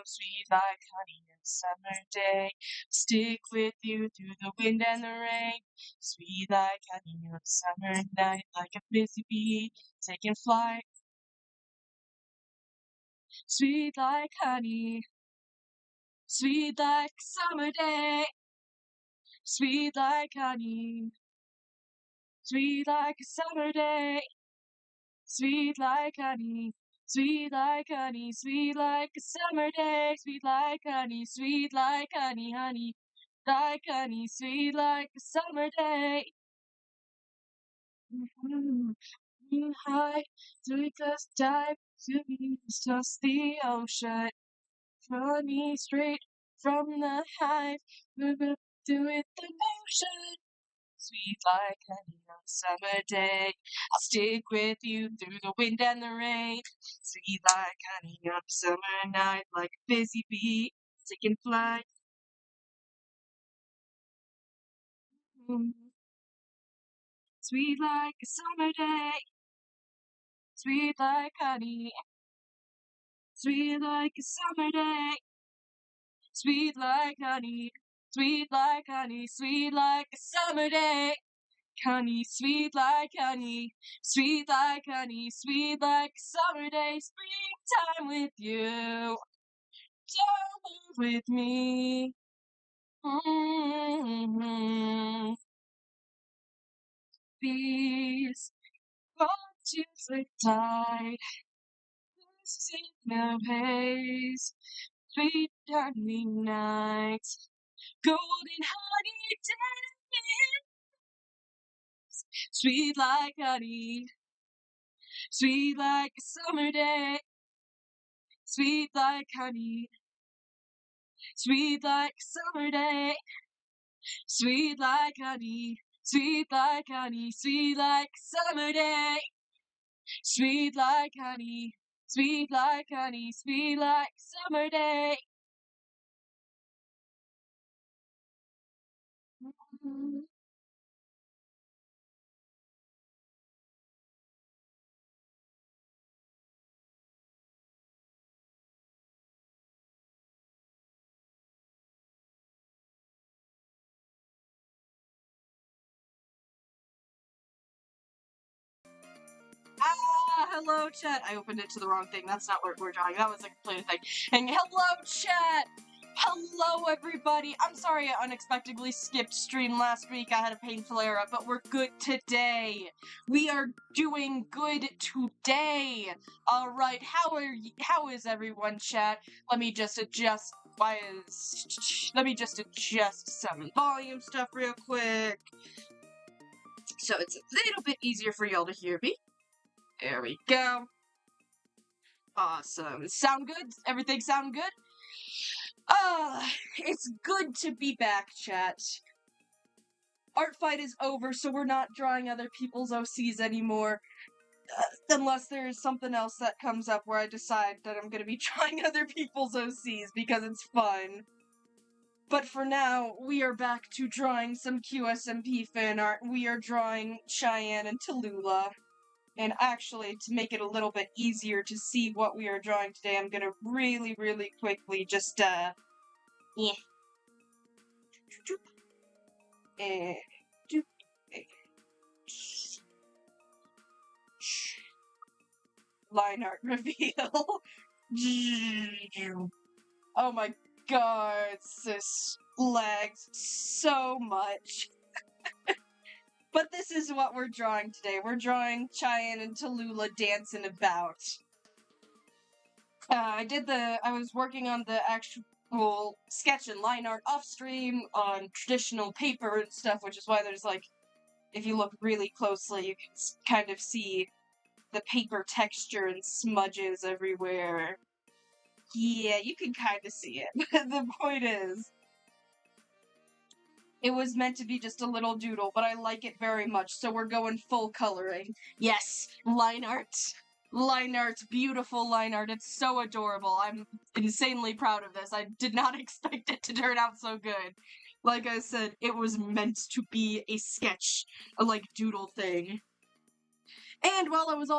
sweet like honey in a summer day. Stick with you through the wind and the rain. Sweet like honey on a summer night, like a busy bee taking flight. Sweet like honey, sweet like a summer day. Sweet like honey, sweet like a summer day. Sweet like honey, sweet like honey, sweet like a summer day. Sweet like honey, honey, like honey, sweet like a summer day. High, sweet just dive to me, just the ocean. Funny straight from the hive, move up to it the motion. Sweet like honey on a summer day. I'll stick with you through the wind and the rain. Sweet like honey on a summer night, like a busy bee taking flight. Sweet like a summer day. Sweet like honey. Sweet like a summer day. Sweet like honey. Sweet like honey. Sweet like a summer day. Honey, sweet like honey, sweet like honey, sweet like a summer day, springtime with you, don't move with me. Please, won't you slip tight, this is no haze, sweet honey nights, golden honey days, sweet like honey. Sweet like a summer day, sweet like honey, sweet like a summer day, sweet like honey, sweet like honey, sweet like a summer day, sweet like honey, sweet like honey, sweet like a summer day. Hello, chat. I opened it to the wrong thing. That's not what we're drawing. That was a complete thing. And hello, chat. Hello, everybody. I'm sorry I unexpectedly skipped stream last week. I had a painful error, but we're good today. We are doing good today. All right. How is everyone, chat? Let me just adjust. Let me just adjust some volume stuff real quick, so it's a little bit easier for y'all to hear me. There we go. Awesome. Sound good? Everything sound good? It's good to be back, chat. Art fight is over, so we're not drawing other people's OCs anymore. Unless there's something else that comes up where I decide that I'm gonna be drawing other people's OCs because it's fun. But for now, we are back to drawing some Qsmp fan art. We are drawing Chayanne and Tallulah. And actually, to make it a little bit easier to see what we are drawing today, I'm gonna really, really quickly just, line art reveal. Oh my god, this lags so much. But this is what we're drawing today. We're drawing Chayanne and Tallulah dancing about. I was working on the actual sketch and line art off stream on traditional paper and stuff, which is why there's like, if you look really closely, you can kind of see the paper texture and smudges everywhere. Yeah, you can kind of see it. The point is, it was meant to be just a little doodle, but I like it very much, so we're going full coloring. Yes, line art. Line art, beautiful line art. It's so adorable. I'm insanely proud of this. I did not expect it to turn out so good. Like I said, it was meant to be a sketch, a like doodle thing. And while I was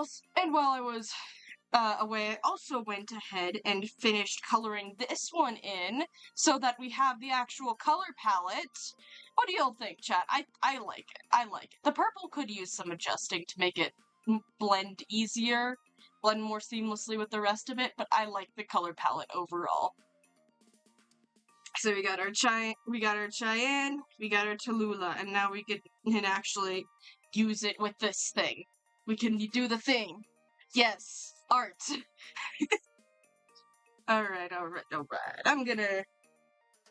away, I also went ahead and finished coloring this one in so that we have the actual color palette. What do y'all think, chat? I like it. I like it. The purple could use some adjusting to make it blend easier, blend more seamlessly with the rest of it, but I like the color palette overall. So we got our Chayanne, we got our Tallulah, and now we can actually use it with this thing. We can do the thing. Yes, art. Alright. I'm gonna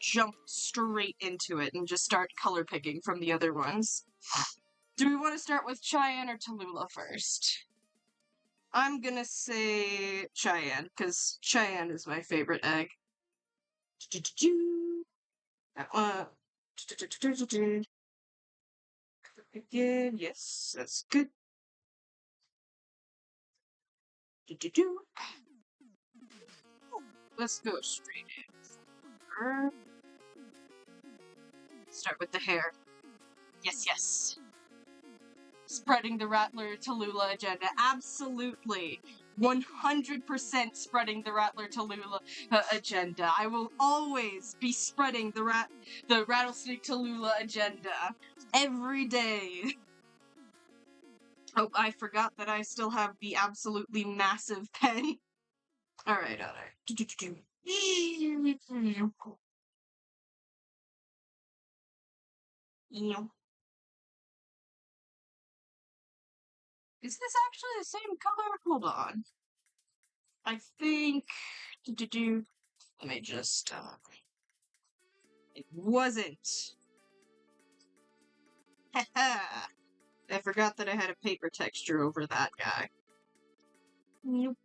jump straight into it and just start color picking from the other ones. Do we want to start with Chayanne or Tallulah first? I'm gonna say Chayanne, because Chayanne is my favorite egg. That one. Again, yes, that's good. Let's go straight in. Start with the hair. Yes. Spreading the Rattler Tallulah agenda. Absolutely. 100% spreading the Rattler Tallulah agenda. I will always be spreading the Rattlesnake Tallulah agenda. Every day. Oh, I forgot that I still have the absolutely massive pen. Alright. Is this actually the same color? Hold on. I think... Let me just... It wasn't. Haha! I forgot that I had a paper texture over that guy. Nope.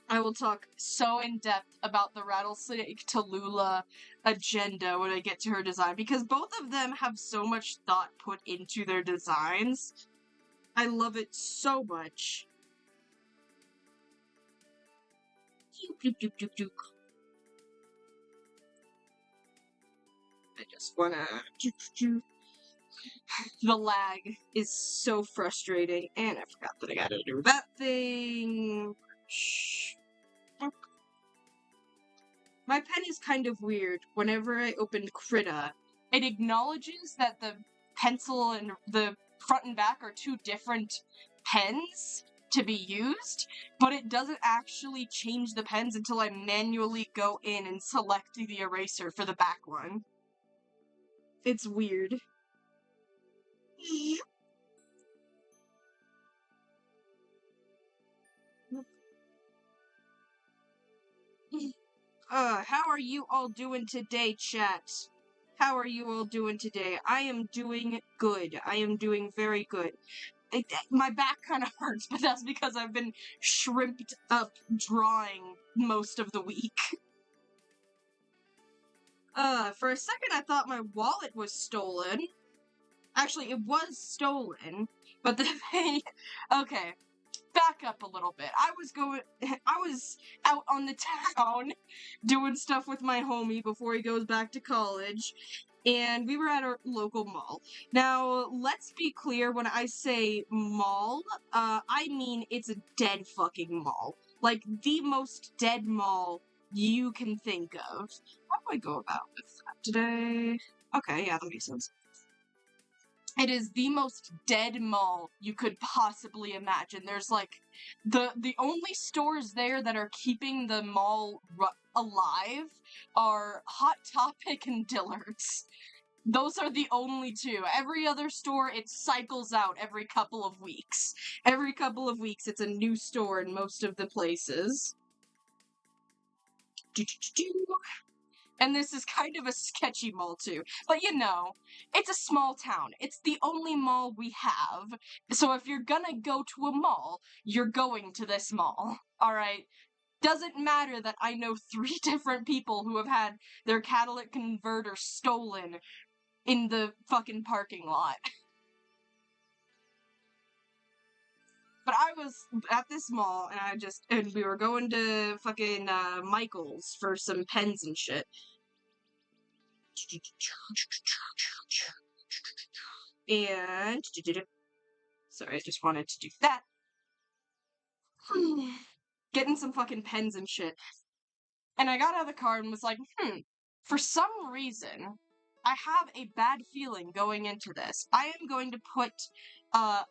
I will talk so in depth about the Rattlesnake Tallulah agenda when I get to her design, because both of them have so much thought put into their designs. I love it so much. I just wanna... The lag is so frustrating, and I forgot that I gotta do that thing. My pen is kind of weird. Whenever I open Krita, it acknowledges that the pencil and the front and back are two different pens to be used, but it doesn't actually change the pens until I manually go in and select the eraser for the back one. It's weird. How are you all doing today, chat? How are you all doing today? I am doing good. I am doing very good. My back kind of hurts, but that's because I've been shrimped up drawing most of the week. For a second I thought my wallet was stolen. Actually, it was stolen, but the thing... Okay, back up a little bit. I was out on the town doing stuff with my homie before he goes back to college, and we were at our local mall. Now, let's be clear, when I say mall, I mean it's a dead fucking mall. Like, the most dead mall you can think of. How do I go about with that today? Okay, yeah, that makes sense. It is the most dead mall you could possibly imagine. There's like, the only stores there that are keeping the mall alive are Hot Topic and Dillard's. Those are the only two. Every other store, it cycles out every couple of weeks. Every couple of weeks, it's a new store in most of the places. And this is kind of a sketchy mall, too. But you know, it's a small town. It's the only mall we have. So if you're gonna go to a mall, you're going to this mall. Alright? Doesn't matter that I know 3 different people who have had their catalytic converter stolen in the fucking parking lot. But I was at this mall, and we were going to fucking, Michael's for some pens and shit. And sorry, I just wanted to do that. Getting some fucking pens and shit. And I got out of the car and was like, for some reason, I have a bad feeling going into this. I am going to put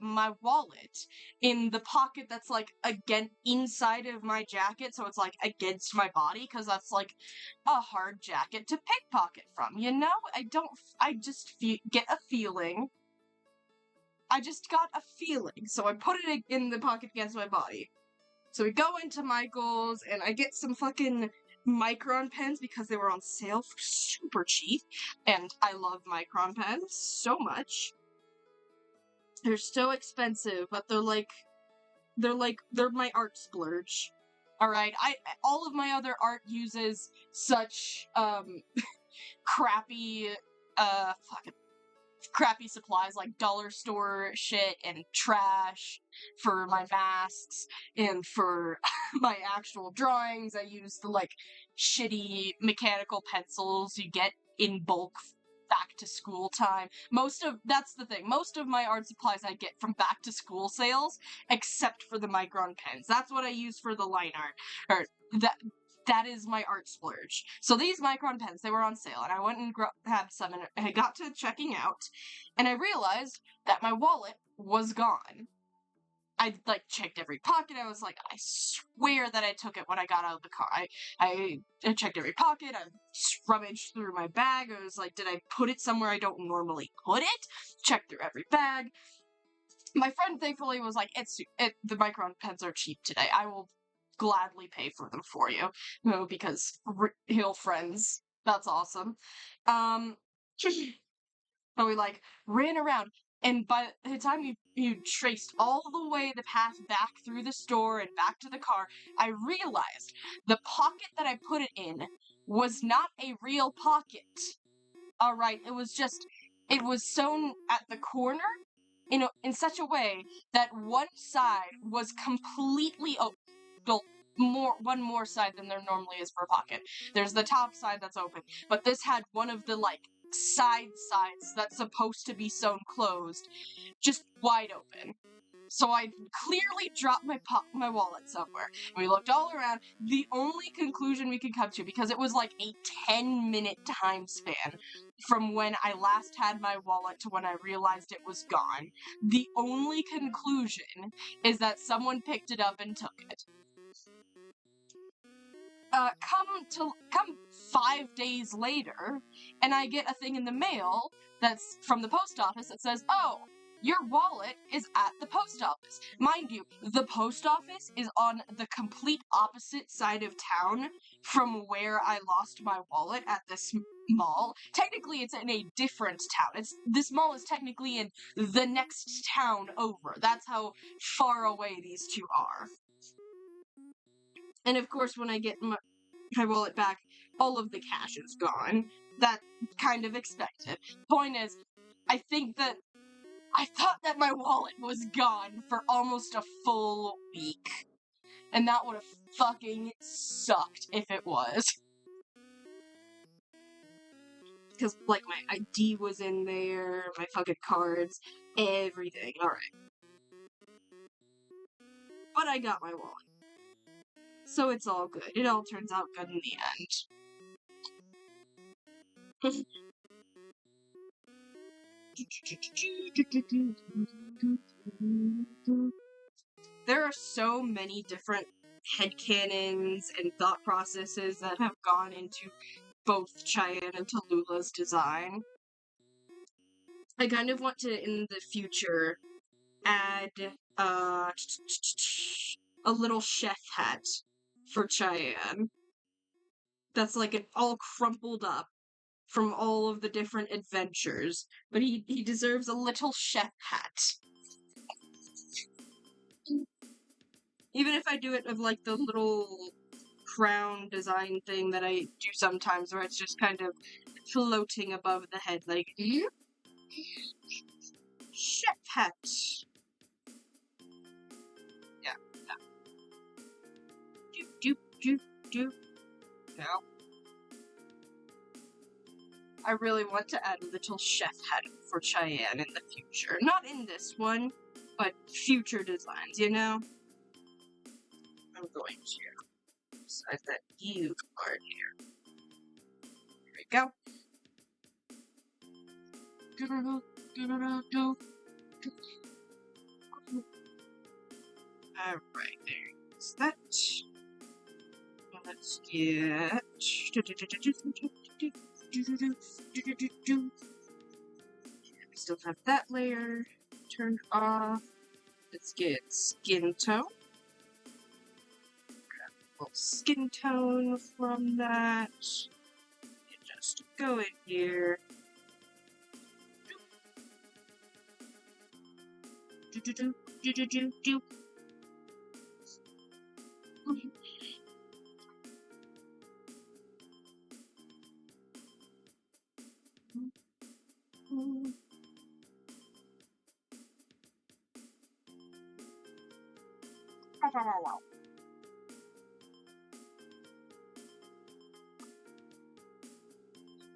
my wallet in the pocket that's like again inside of my jacket, so it's like against my body, because that's like a hard jacket to pickpocket from, you know? I just get a feeling. I just got a feeling, so I put it in the pocket against my body. So we go into Michael's, and I get some fucking Micron pens because they were on sale for super cheap, and I love Micron pens so much. They're so expensive, but they're my art splurge. Alright, all of my other art uses such, crappy, crappy supplies like dollar store shit and trash for my masks, and for my actual drawings I use the like shitty mechanical pencils you get in bulk back to school time. That's the thing, most of my art supplies I get from back to school sales, except for the Micron pens. That's what I use for the line art, or that is my art splurge. So these Micron pens, they were on sale, and I went and had some, and I got to checking out, and I realized that my wallet was gone. I, like, checked every pocket. I was like, I swear that I took it when I got out of the car. I checked every pocket. I rummaged through my bag. I was like, did I put it somewhere I don't normally put it? Checked through every bag. My friend thankfully was like, the Micron pens are cheap today. I will gladly pay for them for you. No, because real friends. That's awesome. But we, like, ran around, and by the time you traced all the way the path back through the store and back to the car, I realized the pocket that I put it in was not a real pocket. Alright, it was sewn at the corner in such a way that one side was completely open. One more side than there normally is for a pocket. There's the top side that's open, but this had one of the, like, sides that's supposed to be sewn closed just wide open. So I clearly dropped my wallet somewhere. We looked all around. The only conclusion we could come to, because it was like a 10-minute time span from when I last had my wallet to when I realized it was gone, the only conclusion is that someone picked it up and took it. Come 5 days later, and I get a thing in the mail that's from the post office that says, oh, your wallet is at the post office. Mind you, the post office is on the complete opposite side of town from where I lost my wallet at this mall. Technically, it's in a different town. This mall is technically in the next town over. That's how far away these two are. And of course, when I get my wallet back, all of the cash is gone. That kind of expected. Point is, I thought that my wallet was gone for almost a full week. And that would have fucking sucked if it was. Because, like, my ID was in there, my fucking cards, everything. Alright. But I got my wallet. So it's all good. It all turns out good in the end. There are so many different headcanons and thought processes that have gone into both Chayanne and Tallulah's design. I kind of want to, in the future, add a little chef hat for Chayanne. That's like all crumpled up from all of the different adventures, but he deserves a little chef hat. Even if I do it of, like, the little crown design thing that I do sometimes, where it's just kind of floating above the head, like, chef hat. Yeah. Doop. Yeah. I really want to add a little chef hat for Chayanne in the future. Not in this one, but future designs, you know? I'm going to decide that you are here. There we go. Alright, there's that. Let's get... We still have that layer turned off. Let's get skin tone. Grab a little skin tone from that. And just go in here.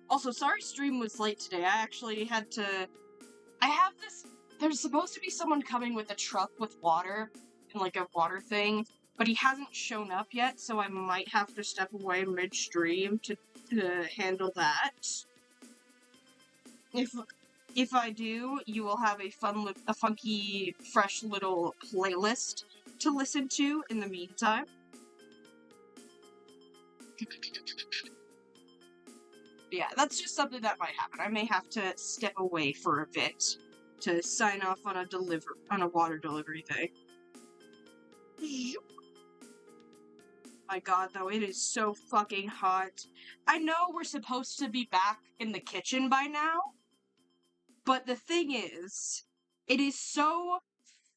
Also, sorry stream was late today. I actually had to... I have this... There's supposed to be someone coming with a truck with water, and like a water thing, but he hasn't shown up yet, so I might have to step away midstream to handle that. If I do, you will have a funky, fresh little playlist to listen to in the meantime. Yeah, that's just something that might happen. I may have to step away for a bit to sign off on a water delivery thing. My god, though, it is so fucking hot. I know we're supposed to be back in the kitchen by now, but the thing is, it is so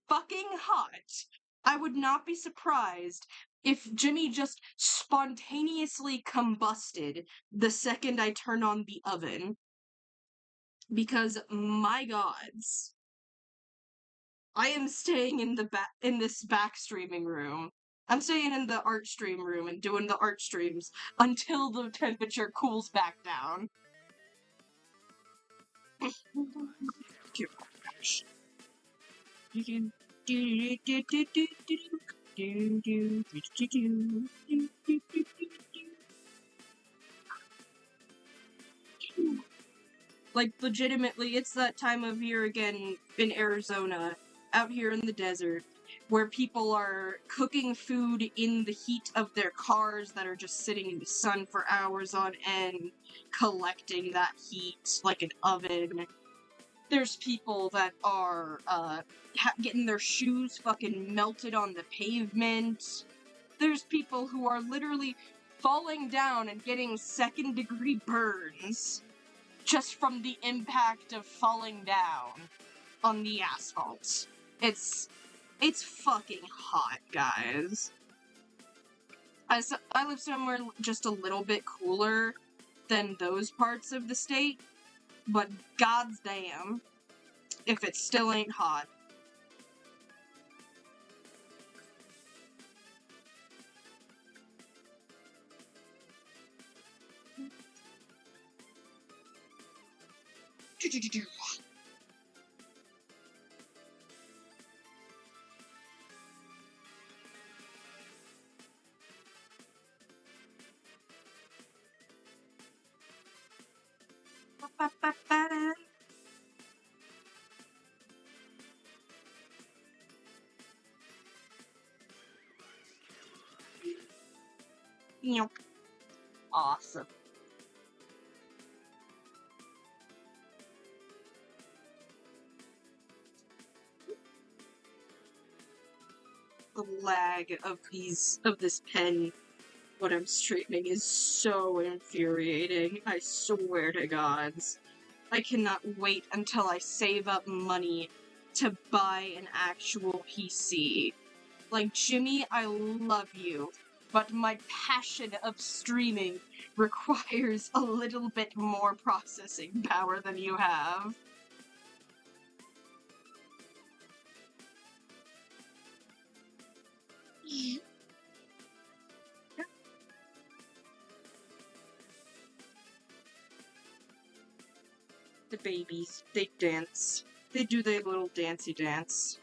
fucking hot. I would not be surprised if Jimmy just spontaneously combusted the second I turn on the oven. Because, my gods, I am staying in this back streaming room. I'm staying in the art stream room and doing the art streams until the temperature cools back down. Like, legitimately, it's that time of year again in Arizona, out here in the desert, where people are cooking food in the heat of their cars that are just sitting in the sun for hours on end, collecting that heat like an oven. There's people that are, getting their shoes fucking melted on the pavement. There's people who are literally falling down and getting second-degree burns just from the impact of falling down on the asphalt. It's fucking hot, guys. I live somewhere just a little bit cooler than those parts of the state, but goddamn, if it still ain't hot. Yep. Awesome. The lag of this pen when I'm streaming is so infuriating. I swear to gods. I cannot wait until I save up money to buy an actual PC. Like, Jimmy, I love you, but my passion of streaming requires a little bit more processing power than you have. the babies. They dance. They do their little dancey dance.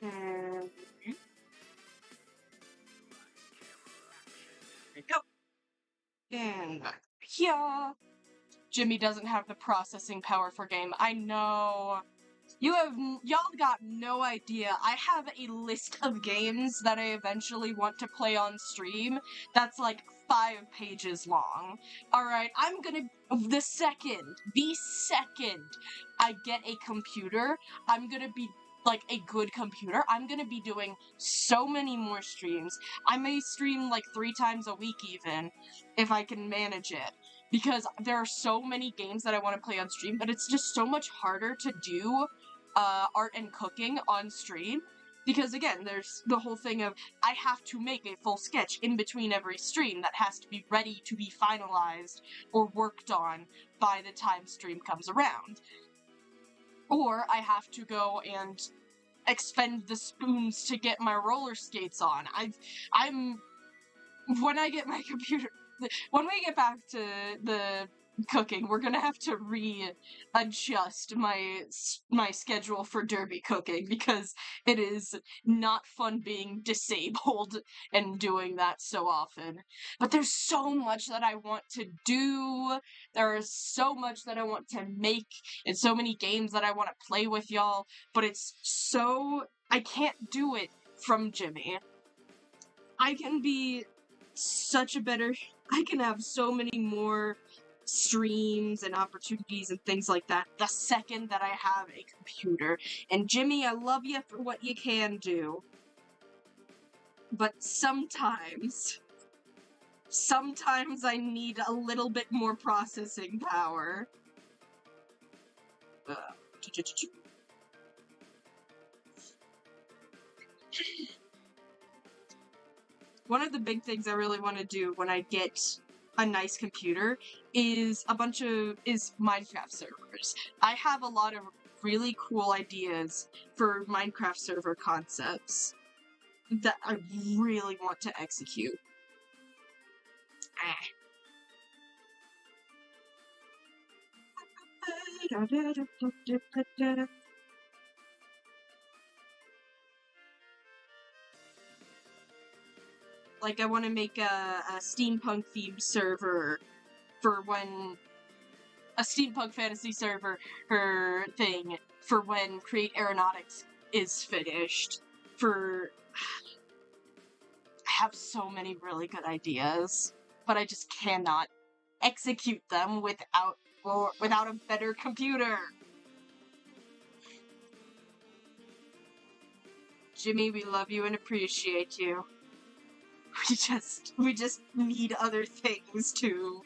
And there we go. And back here. Jimmy doesn't have the processing power for game. I know. Y'all got no idea. I have a list of games that I eventually want to play on stream that's like 5 pages long. Alright, the second I get a computer, I'm gonna be like a good computer, I'm gonna be doing so many more streams. I may stream like 3 times a week even, if I can manage it. Because there are so many games that I want to play on stream, but it's just so much harder to do art and cooking on stream. Because again, there's the whole thing of, I have to make a full sketch in between every stream that has to be ready to be finalized or worked on by the time stream comes around. Or I have to go and expend the spoons to get my roller skates on. When I get my computer, when we get back to the cooking, we're gonna have to readjust my schedule for derby cooking, because it is not fun being disabled and doing that so often. But there's so much that I want to do, there is so much that I want to make, and so many games that I want to play with y'all, but I can't do it from Jimmy. I can be I can have so many more streams and opportunities and things like that the second that I have a computer. And Jimmy, I love you for what you can do. But sometimes I need a little bit more processing power. One of the big things I really want to do when I get a nice computer is Minecraft servers. I have a lot of really cool ideas for Minecraft server concepts that I really want to execute. Like, I want to make a steampunk themed server for when a steampunk fantasy server thing for when Create Aeronautics is finished. I have so many really good ideas, but I just cannot execute them without a better computer. Jimmy, we love you and appreciate you. We just need other things to...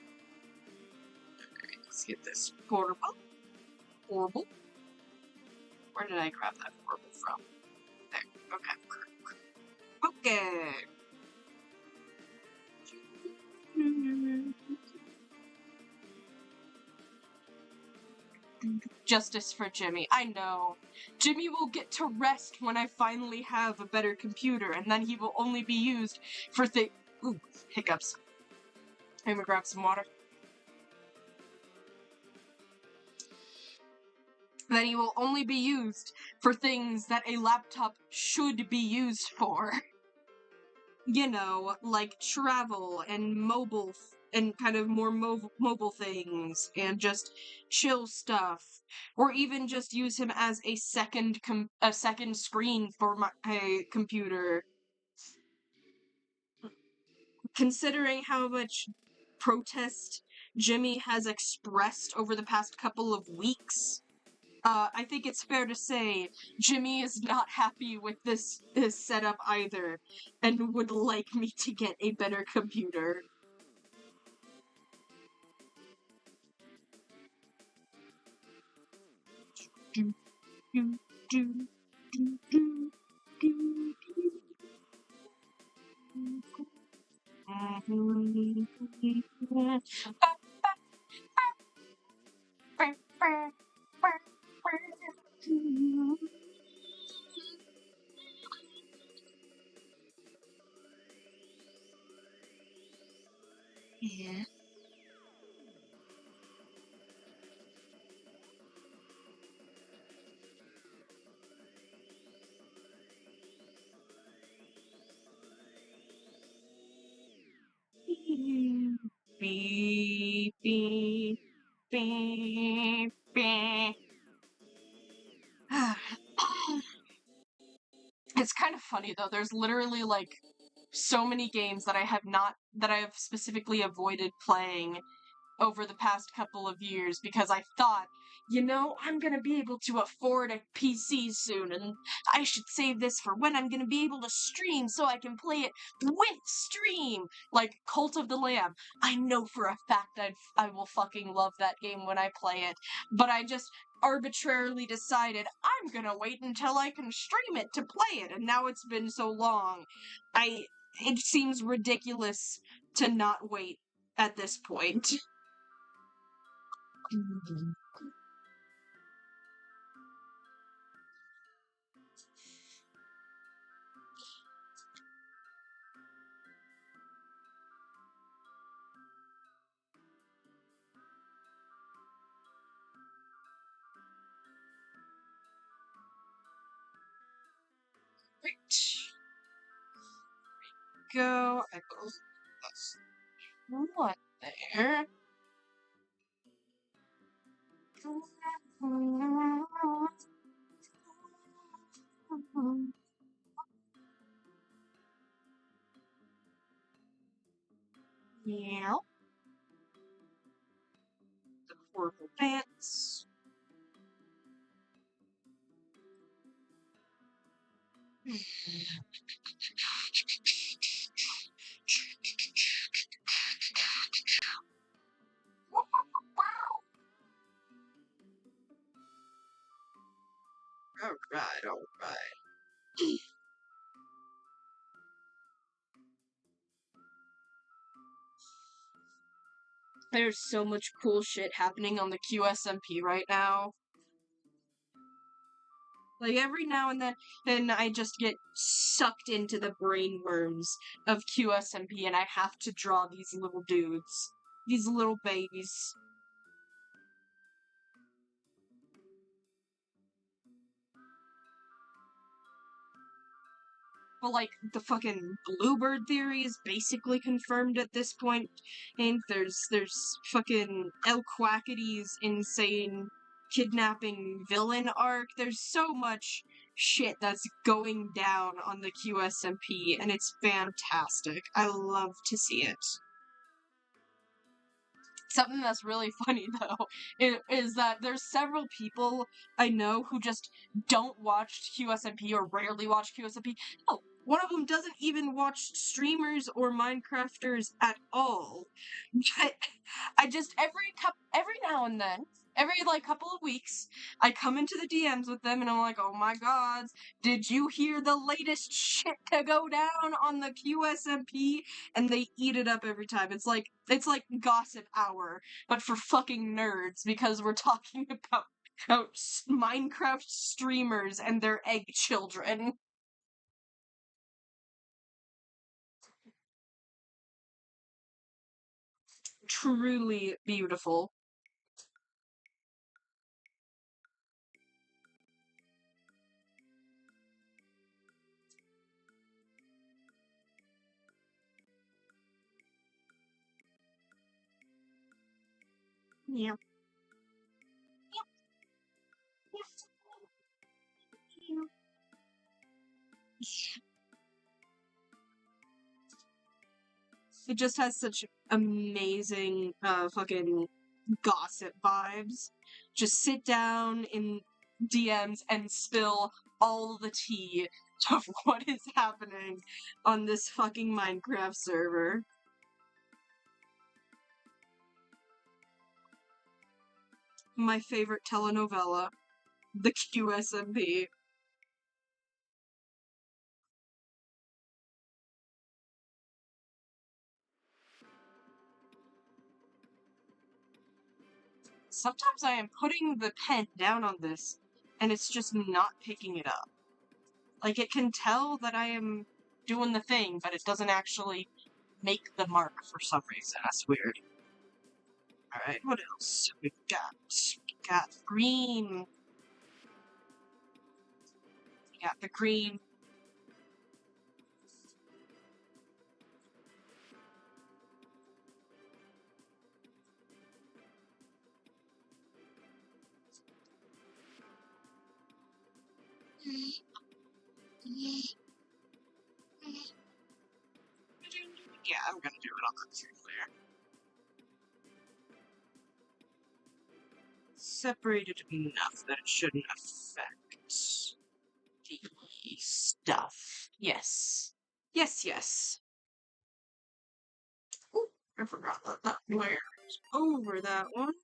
Alright, let's get this portable. Portable? Where did I grab that portable from? There, okay. Okay! Justice for Jimmy. I know. Jimmy will get to rest when I finally have a better computer, and then he will only be used for ooh, hiccups. I'm gonna grab some water. Then he will only be used for things that a laptop should be used for. You know, like travel and mobile and kind of more mobile things and just chill stuff, or even just use him as a second screen for my computer. Considering how much protest Jimmy has expressed over the past couple of weeks, I think it's fair to say Jimmy is not happy with this setup either, and would like me to get a better computer. Yeah. Beep, beep, beep, beep. It's kind of funny though. There's literally like so many games that I have specifically avoided playing over the past couple of years because I thought, I'm gonna be able to afford a PC soon, and I should save this for when I'm gonna be able to stream so I can play it with stream! Like Cult of the Lamb. I know for a fact I will fucking love that game when I play it, but I just arbitrarily decided I'm gonna wait until I can stream it to play it, and now it's been so long. It seems ridiculous to not wait at this point. Go. I go. That's what there. Yeah. The purple pants. Alright. There's so much cool shit happening on the Qsmp right now. Like, every now and then I just get sucked into the brain worms of Qsmp and I have to draw these little dudes. These little babies. But, like, the fucking Bluebird theory is basically confirmed at this point. And there's fucking El Quackity's insane kidnapping villain arc. There's so much shit that's going down on the Qsmp, and it's fantastic. I love to see it. Something that's really funny, though, is that there's several people I know who just don't watch Qsmp or rarely watch Qsmp. Oh, one of them doesn't even watch streamers or Minecrafters at all. But I just, every now and then, every, like, couple of weeks, I come into the DMs with them and I'm like, oh my god, did you hear the latest shit to go down on the Qsmp? And they eat it up every time. It's like gossip hour, but for fucking nerds, because we're talking about Minecraft streamers and their egg children. Truly beautiful. Yeah. It just has such amazing, fucking gossip vibes. Just sit down in DMs and spill all the tea of what is happening on this fucking Minecraft server. My favorite telenovela, the Qsmp. Sometimes I am putting the pen down on this, and it's just not picking it up. Like, it can tell that I am doing the thing, but it doesn't actually make the mark for some reason. That's weird. Alright, what else we got? We got green. We got the green. Yeah, I'm gonna do it on the screen layer. Separated enough that it shouldn't affect the stuff. Yes. Yes, yes. Ooh, I forgot that that layer is over that one.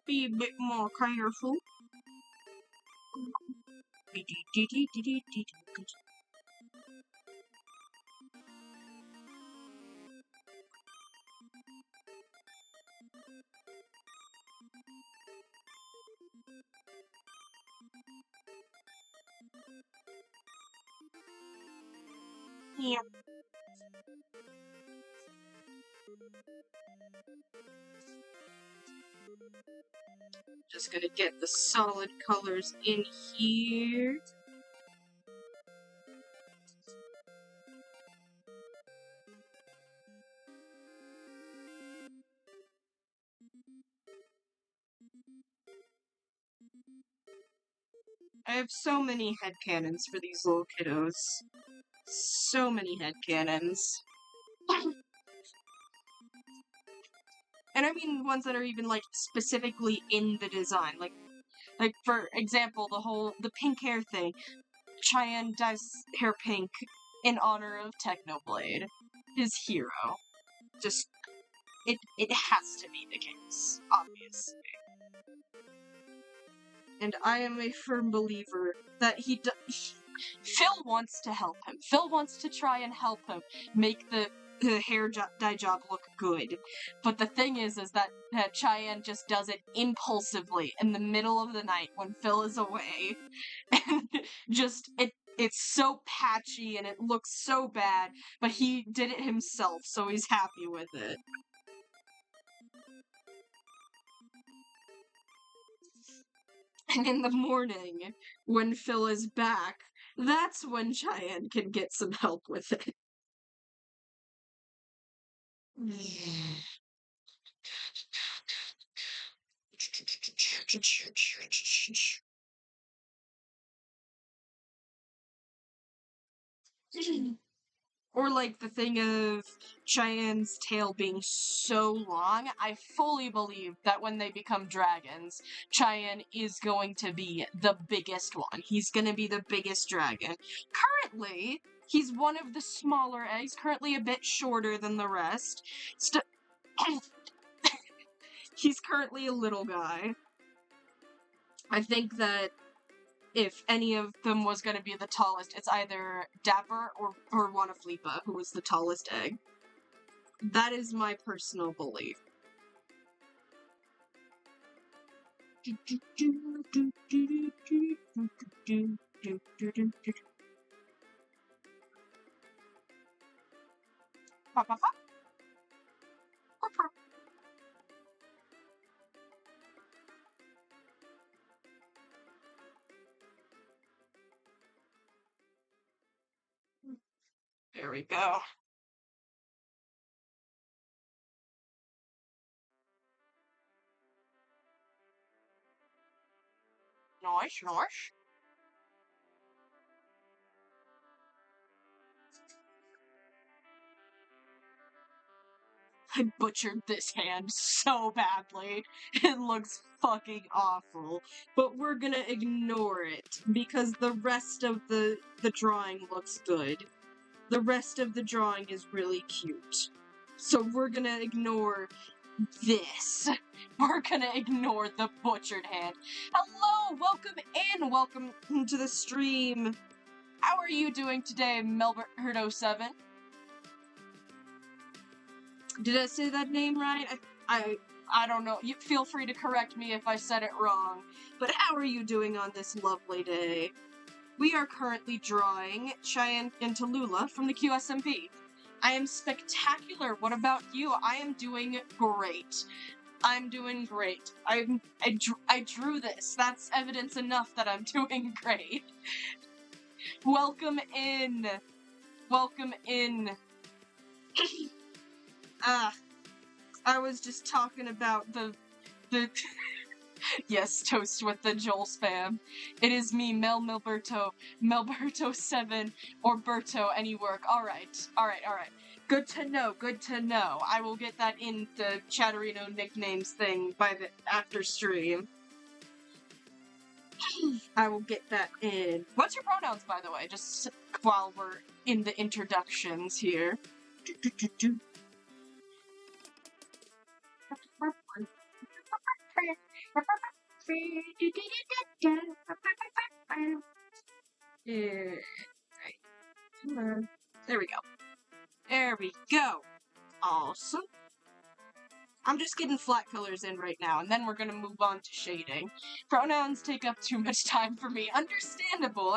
Be a bit more careful. Yeah. Just gonna get the solid colors in here. I have so many headcanons for these little kiddos. So many headcanons. And I mean ones that are even, like, specifically in the design. Like for example, the pink hair thing. Chayanne dyes hair pink in honor of Technoblade, his hero. Just, it has to be the case, obviously. And I am a firm believer that Phil wants to help him. Phil wants to try and help him make the hair dye job look good. But the thing is that Chayanne just does it impulsively in the middle of the night when Phil is away. And just, it's so patchy and it looks so bad, but he did it himself, so he's happy with it. And in the morning, when Phil is back, that's when Chayanne can get some help with it. Or like the thing of Cheyenne's tail being so long, I fully believe that when they become dragons, Cheyenne is going to be the biggest one. He's gonna be the biggest dragon. Currently, he's one of the smaller eggs, currently a bit shorter than the rest. He's currently a little guy. I think that if any of them was going to be the tallest, it's either Dapper or Wanaflipa, who was the tallest egg. That is my personal belief. There we go. Nice, nice. I butchered this hand so badly. It looks fucking awful. But we're gonna ignore it, because the rest of the drawing looks good. The rest of the drawing is really cute. So we're gonna ignore this. We're gonna ignore the butchered hand. Hello! Welcome in! Welcome to the stream. How are you doing today, Melbert07? Did I say that name right? I don't know. You feel free to correct me if I said it wrong. But how are you doing on this lovely day? We are currently drawing Chayanne and Tallulah from the Qsmp. I am spectacular. What about you? I am doing great. I'm doing great. I drew this. That's evidence enough that I'm doing great. Welcome in. Welcome in. I was just talking about the yes, toast with the Joel spam. It is me, Melberto7, or Berto, any work. Alright. Good to know. I will get that in the Chatterino nicknames thing by the after stream. I will get that in. What's your pronouns, by the way? Just while we're in the introductions here. Yeah. Right. Come on. There we go. Awesome. I'm just getting flat colors in right now, and then we're gonna move on to shading. Pronouns take up too much time for me. Understandable.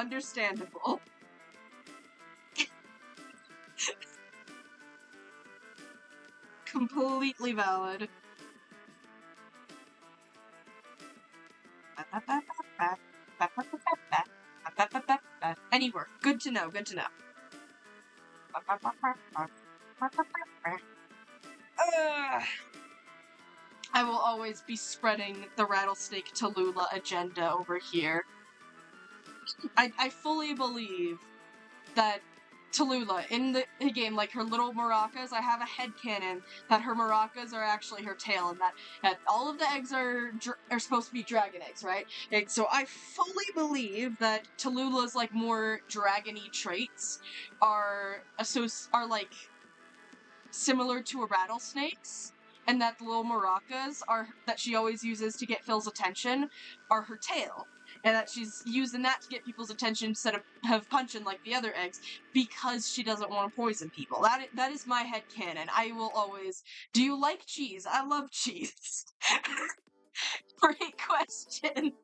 Completely valid. Any work. Good to know. I will always be spreading the rattlesnake Tallulah agenda over here. I fully believe that Tallulah, in the game, like her little maracas, I have a headcanon that her maracas are actually her tail, and that all of the eggs are supposed to be dragon eggs, right? And so I fully believe that Tallulah's, like, more dragony traits are like, similar to a rattlesnake's, and that the little maracas that she always uses to get Phil's attention are her tail. And that she's using that to get people's attention instead of punching like the other eggs, because she doesn't want to poison people. That is my headcanon. I will always... Do you like cheese? I love cheese. Great question.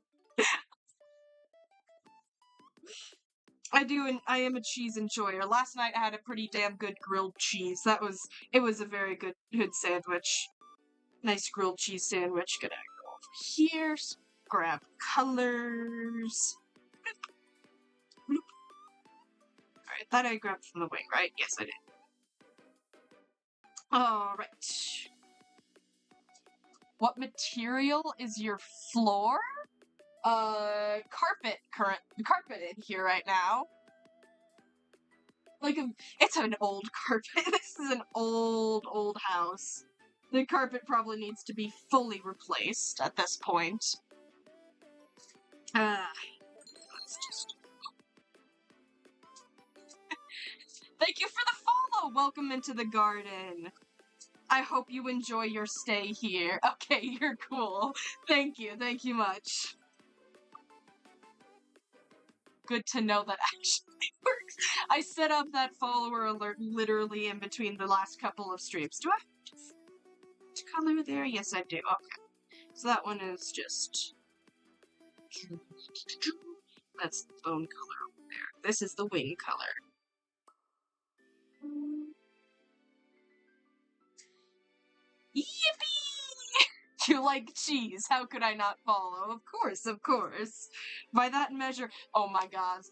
I do, and I am a cheese enjoyer. Last night I had a pretty damn good grilled cheese. It was a very good sandwich. Nice grilled cheese sandwich. Gonna go over here, grab colors. Alright, that I grabbed from the wing, right? Yes, I did. Alright. What material is your floor? Carpet in here right now. Like, it's an old carpet. This is an old house. The carpet probably needs to be fully replaced at this point. Let's just... Thank you for the follow! Welcome into the garden. I hope you enjoy your stay here. Okay, you're cool. Thank you much. Good to know that actually works. I set up that follower alert literally in between the last couple of streams. Do I have color there? Yes, I do. Okay. So that one is just... That's the bone color over there. This is the wing color. Yippee! You like cheese. How could I not follow? Of course. By that measure, oh my god.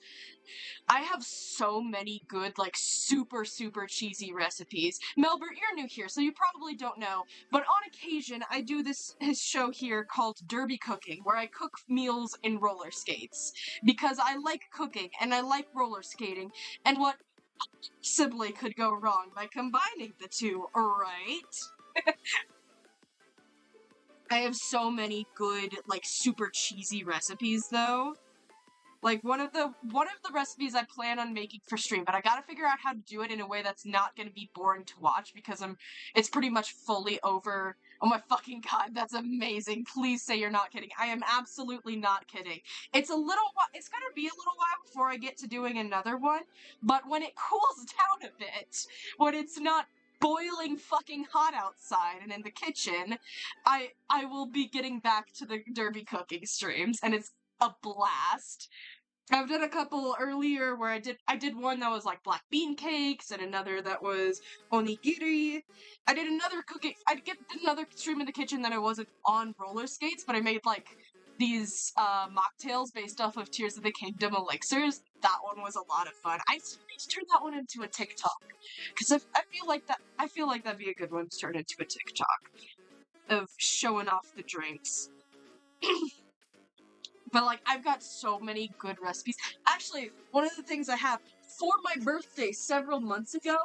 I have so many good, like, super cheesy recipes. Melbert, you're new here, so you probably don't know, but on occasion, I do his show here called Derby Cooking, where I cook meals in roller skates. Because I like cooking, and I like roller skating, and what possibly could go wrong by combining the two, right? I have so many good, like, super cheesy recipes, though. Like, one of the recipes I plan on making for stream, but I gotta figure out how to do it in a way that's not gonna be boring to watch, because it's pretty much fully over. Oh my fucking god, that's amazing. Please say you're not kidding. I am absolutely not kidding. It's gonna be a little while before I get to doing another one, but when it cools down a bit, when it's not boiling fucking hot outside and in the kitchen, I will be getting back to the derby cooking streams, and it's a blast. I've done a couple earlier where I did one that was like black bean cakes and another that was onigiri. I did another stream in the kitchen that I wasn't on roller skates, but I made like these mocktails based off of Tears of the Kingdom elixirs. That one was a lot of fun. I still need to turn that one into a TikTok, because I feel like that'd be a good one to turn into a TikTok of showing off the drinks. But, like, I've got so many good recipes. Actually, one of the things I have, for my birthday several months ago,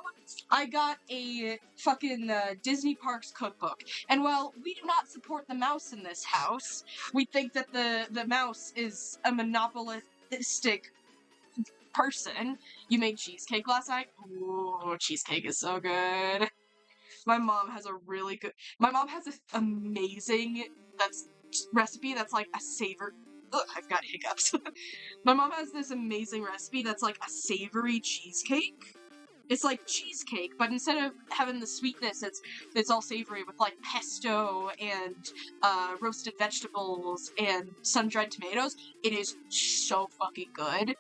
I got a fucking Disney Parks cookbook. And while we do not support the mouse in this house, we think that the mouse is a monopolistic person. You made cheesecake last night? Ooh, cheesecake is so good. My mom has this amazing recipe that's like a savor. Ugh, I've got hiccups. My mom has this amazing recipe that's like a savory cheesecake. It's like cheesecake, but instead of having the sweetness, it's all savory with like pesto and roasted vegetables and sun-dried tomatoes. It is so fucking good.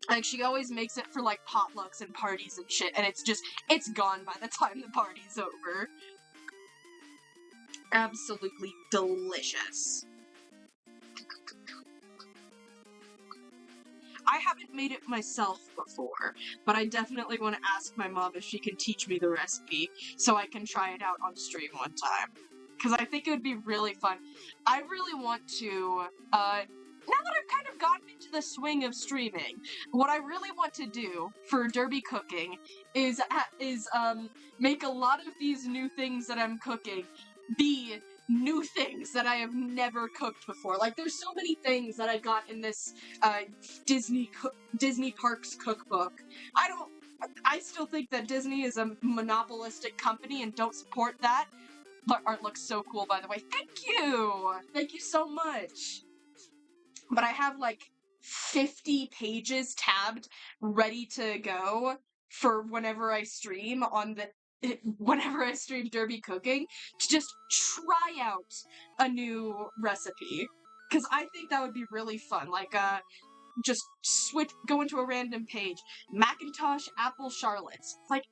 Like, she always makes it for like potlucks and parties and shit, and it's gone by the time the party's over. Absolutely delicious. I haven't made it myself before, but I definitely want to ask my mom if she can teach me the recipe so I can try it out on stream one time. Because I think it would be really fun. I really want to, now that I've kind of gotten into the swing of streaming, what I really want to do for derby cooking is make a lot of these new things that I'm cooking be new things that I have never cooked before. Like, there's so many things that I got in this Disney Parks cookbook. I still think that Disney is a monopolistic company and don't support that. Art looks so cool, by the way. Thank you! Thank you so much! But I have like 50 pages tabbed, ready to go for whenever I stream derby cooking, to just try out a new recipe. Because I think that would be really fun. Like, just go into a random page. Macintosh apple charlottes. Like,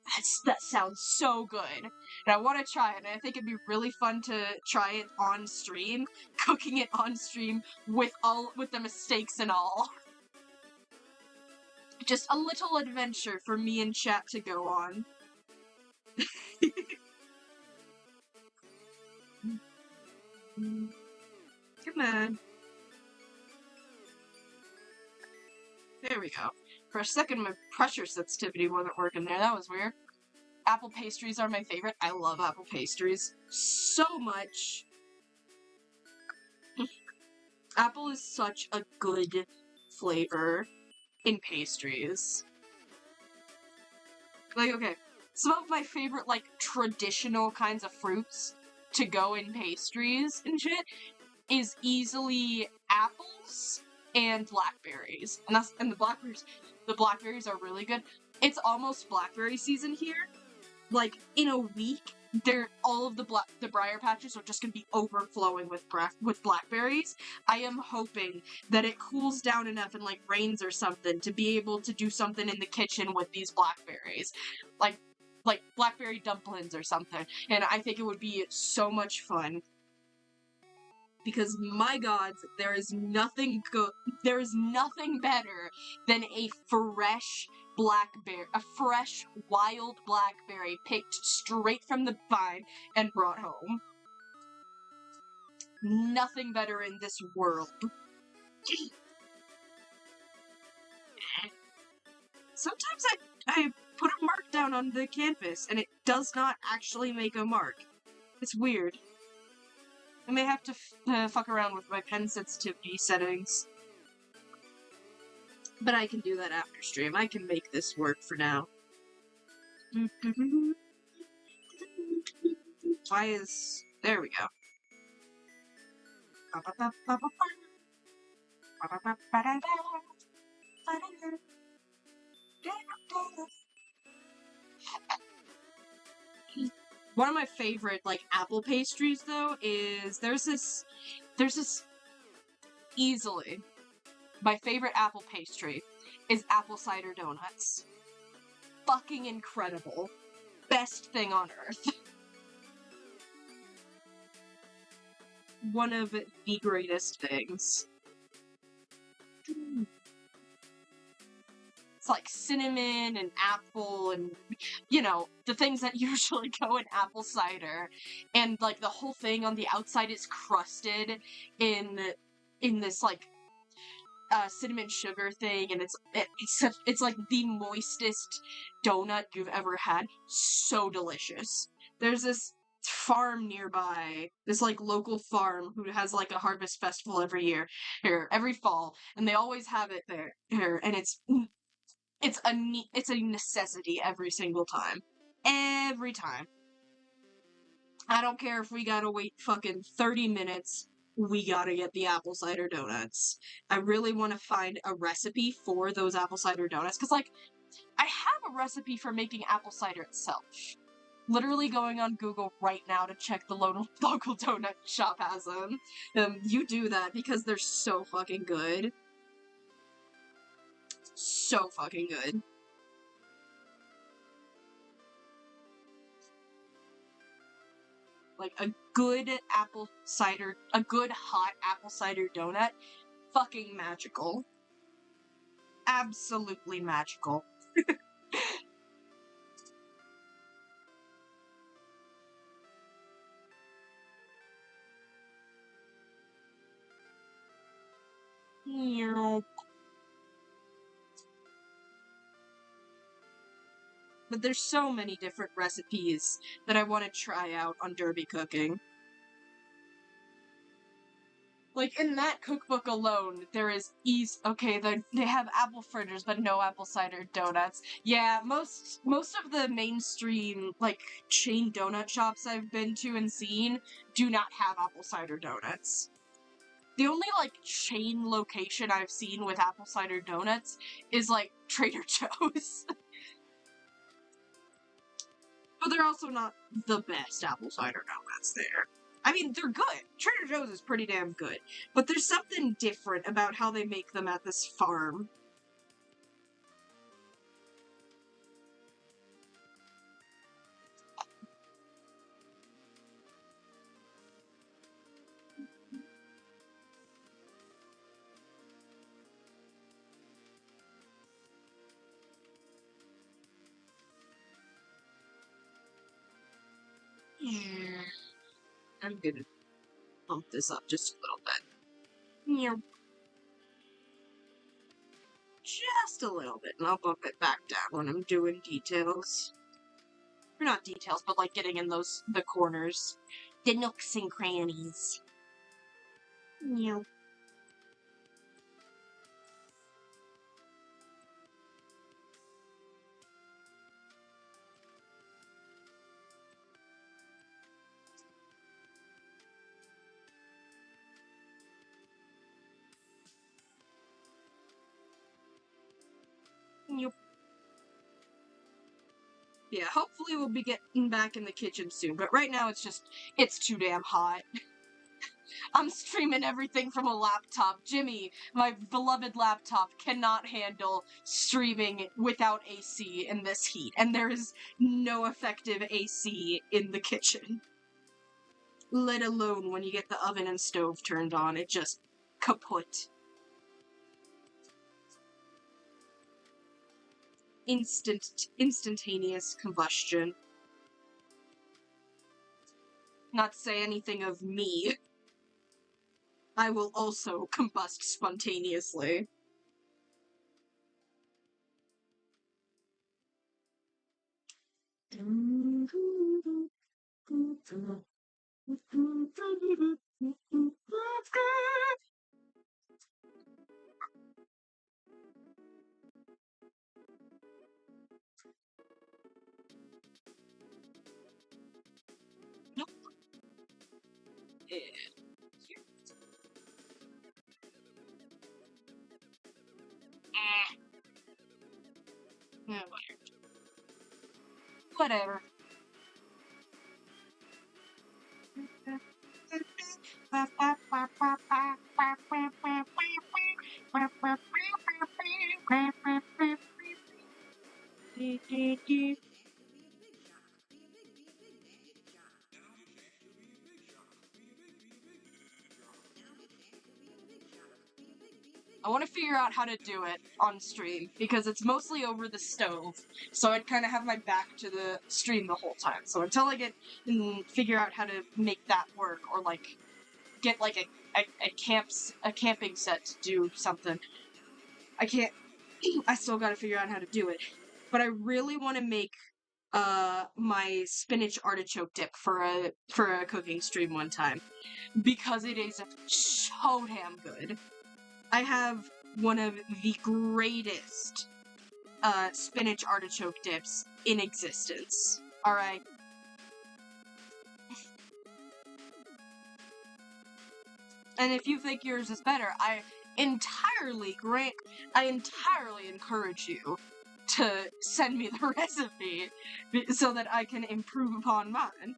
that sounds so good. And I want to try it, and I think it'd be really fun to try it on stream. Cooking it on stream with the mistakes and all. Just a little adventure for me and chat to go on. Come on. There we go. For a second, my pressure sensitivity wasn't working there. That was weird. Apple pastries are my favorite. I love apple pastries so much. Apple is such a good flavor in pastries. Like, okay, some of my favorite, like, traditional kinds of fruits to go in pastries and shit is easily apples and blackberries. And the blackberries are really good. It's almost blackberry season here. Like, in a week, all of the briar patches are just gonna be overflowing with blackberries. I am hoping that it cools down enough and, like, rains or something to be able to do something in the kitchen with these blackberries. Like blackberry dumplings or something. And I think it would be so much fun. Because, my god, there is nothing better than a fresh wild blackberry picked straight from the vine and brought home. Nothing better in this world. Sometimes I put a mark down on the canvas and it does not actually make a mark. It's weird. I may have to fuck around with my pen sensitivity settings. But I can do that after stream. I can make this work for now. There we go. One of my favorite, like, apple pastries, though, is there's this easily my favorite apple pastry is apple cider donuts. Fucking incredible. Best thing on earth. One of the greatest things. It's like cinnamon and apple and, you know, the things that usually go in apple cider. And, like, the whole thing on the outside is crusted in this, like, cinnamon sugar thing, and it's like the moistest donut you've ever had. So delicious. There's this farm nearby, this like local farm who has like a harvest festival every fall, and they always have it there, and it's a necessity every single time. Every time. I don't care if we gotta wait fucking 30 minutes, we gotta get the apple cider donuts. I really want to find a recipe for those apple cider donuts, because, like, I have a recipe for making apple cider itself. Literally going on Google right now to check the local donut shop has them. You do that because they're so fucking good. So fucking good. Like, a good hot apple cider donut, fucking magical. Absolutely magical. But there's so many different recipes that I want to try out on Derby Cooking. Like, in that cookbook alone, there is they have apple fritters, but no apple cider donuts. Yeah, most of the mainstream, like, chain donut shops I've been to and seen do not have apple cider donuts. The only, like, chain location I've seen with apple cider donuts is, like, Trader Joe's. But they're also not the best apple cider donuts there. I mean, they're good. Trader Joe's is pretty damn good. But there's something different about how they make them at this farm. Yeah. I'm gonna pump this up just a little bit. Yeah. Just a little bit, and I'll bump it back down when I'm doing details. Or not details, but like getting in the corners. The nooks and crannies. Yeah. Yep. Yeah, hopefully we'll be getting back in the kitchen soon, but right now it's too damn hot. I'm streaming everything from a laptop. Jimmy, my beloved laptop, cannot handle streaming without AC in this heat, and there is no effective AC in the kitchen. Let alone when you get the oven and stove turned on, it just kaput. Instantaneous combustion. Not to say anything of me. I will also combust spontaneously. Nope. Yeah. Yeah, whatever. I want to figure out how to do it on stream, because it's mostly over the stove, so I'd kind of have my back to the stream the whole time. So until I get figure out how to make that work, or like get like a camping set to do something, I can't. I still got to figure out how to do it. But I really want to make my spinach artichoke dip for a cooking stream one time, because it is so damn good. I have one of the greatest spinach artichoke dips in existence. Alright? And if you think yours is better, I entirely encourage you to send me the recipe so that I can improve upon mine.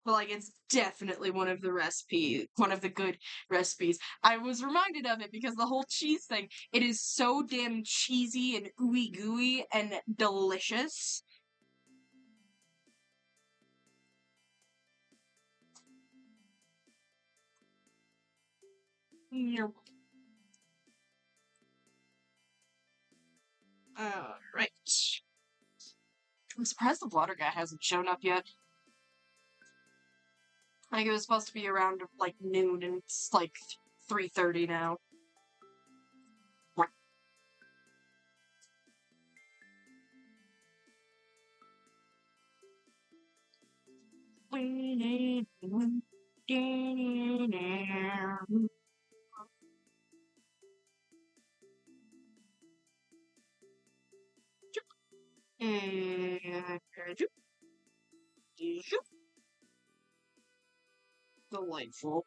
But, like, it's definitely one of the good recipes. I was reminded of it because the whole cheese thing, it is so damn cheesy and ooey gooey and delicious. Alright. I'm surprised the water guy hasn't shown up yet. I think it was supposed to be around, like, noon, and it's, like, 3:30 now. Delightful.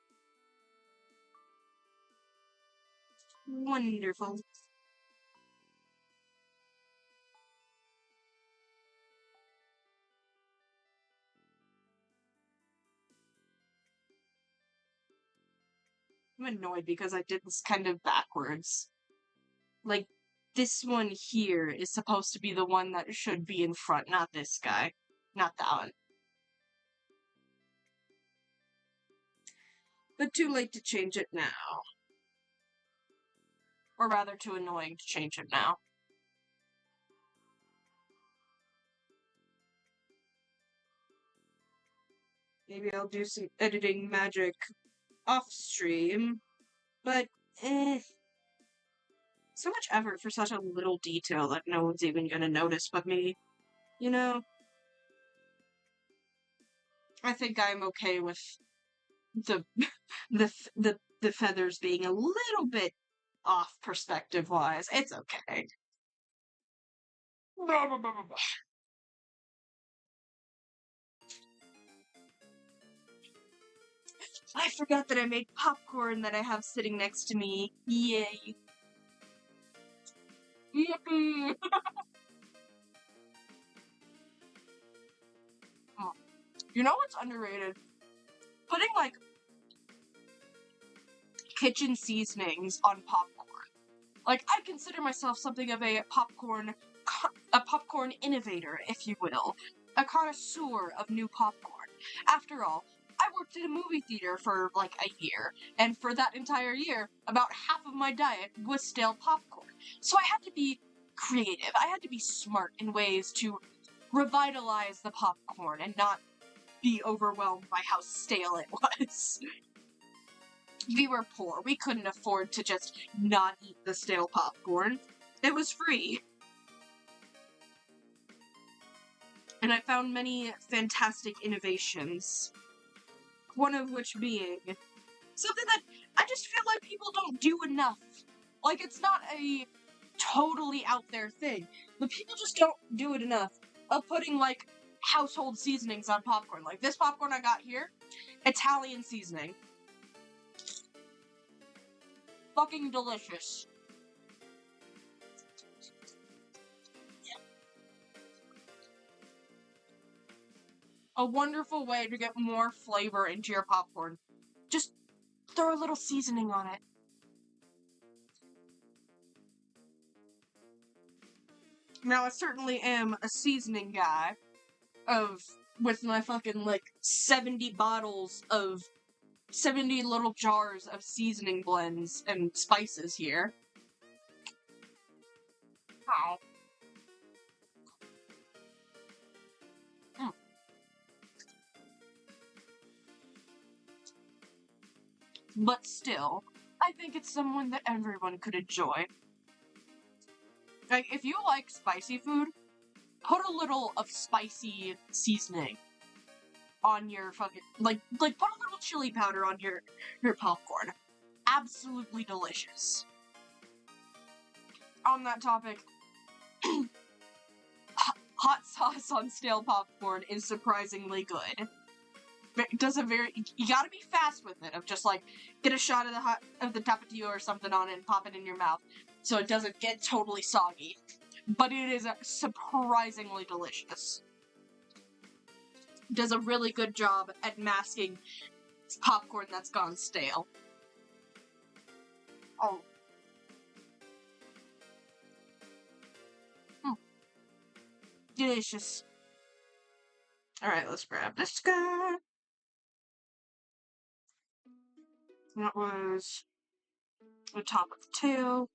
Wonderful. I'm annoyed because I did this kind of backwards. Like, this one here is supposed to be the one that should be in front, not this guy. Not that one. But too late to change it now. Or rather, too annoying to change it now. Maybe I'll do some editing magic off-stream, but, so much effort for such a little detail that no one's even gonna notice but me. You know? I think I'm okay with the the feathers being a little bit off perspective-wise. It's okay. I forgot that I made popcorn that I have sitting next to me. Yay. Yippee! You know what's underrated? Putting, like, kitchen seasonings on popcorn. Like, I consider myself something of a popcorn innovator, if you will. A connoisseur of new popcorn. After all, I worked at a movie theater for, like, a year, and for that entire year, about half of my diet was stale popcorn. So I had to be creative. I had to be smart in ways to revitalize the popcorn and not be overwhelmed by how stale it was. We were poor. We couldn't afford to just not eat the stale popcorn. It was free. And I found many fantastic innovations. One of which being something that I just feel like people don't do enough. Like, it's not a totally out there thing, but people just don't do it enough of putting, like, household seasonings on popcorn. Like, this popcorn I got here, Italian seasoning. Fucking delicious. a wonderful way to get more flavor into your popcorn. Just throw a little seasoning on it. Now, I certainly am a seasoning guy with my fucking, 70 bottles of 70 little jars of seasoning blends and spices here. Oh. But still, I think it's someone that everyone could enjoy. Like, if you like spicy food, put a little of spicy seasoning on your fucking, put a little chili powder on your popcorn. Absolutely delicious. On that topic, hot sauce on stale popcorn is surprisingly good. It does you gotta be fast with it, of just, get a shot of the Tapatio or something on it and pop it in your mouth, so it doesn't get totally soggy. But it is surprisingly delicious. Does a really good job at masking popcorn that's gone stale. Oh. Delicious. Alright, let's grab this guy. That was the top of the tail.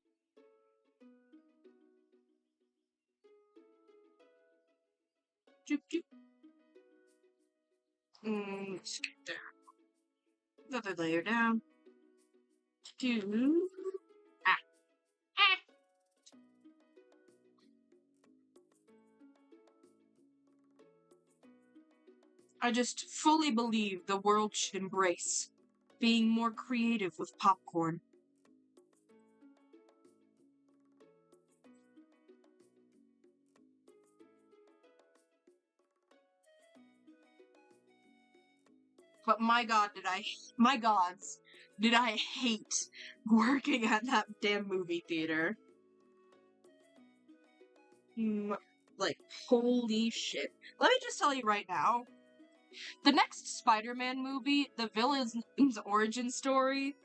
Doop doop. Let's get there. Another layer down. I just fully believe the world should embrace being more creative with popcorn. But my gods, did I hate working at that damn movie theater. Holy shit. Let me just tell you right now, the next Spider-Man movie, the villain's origin story,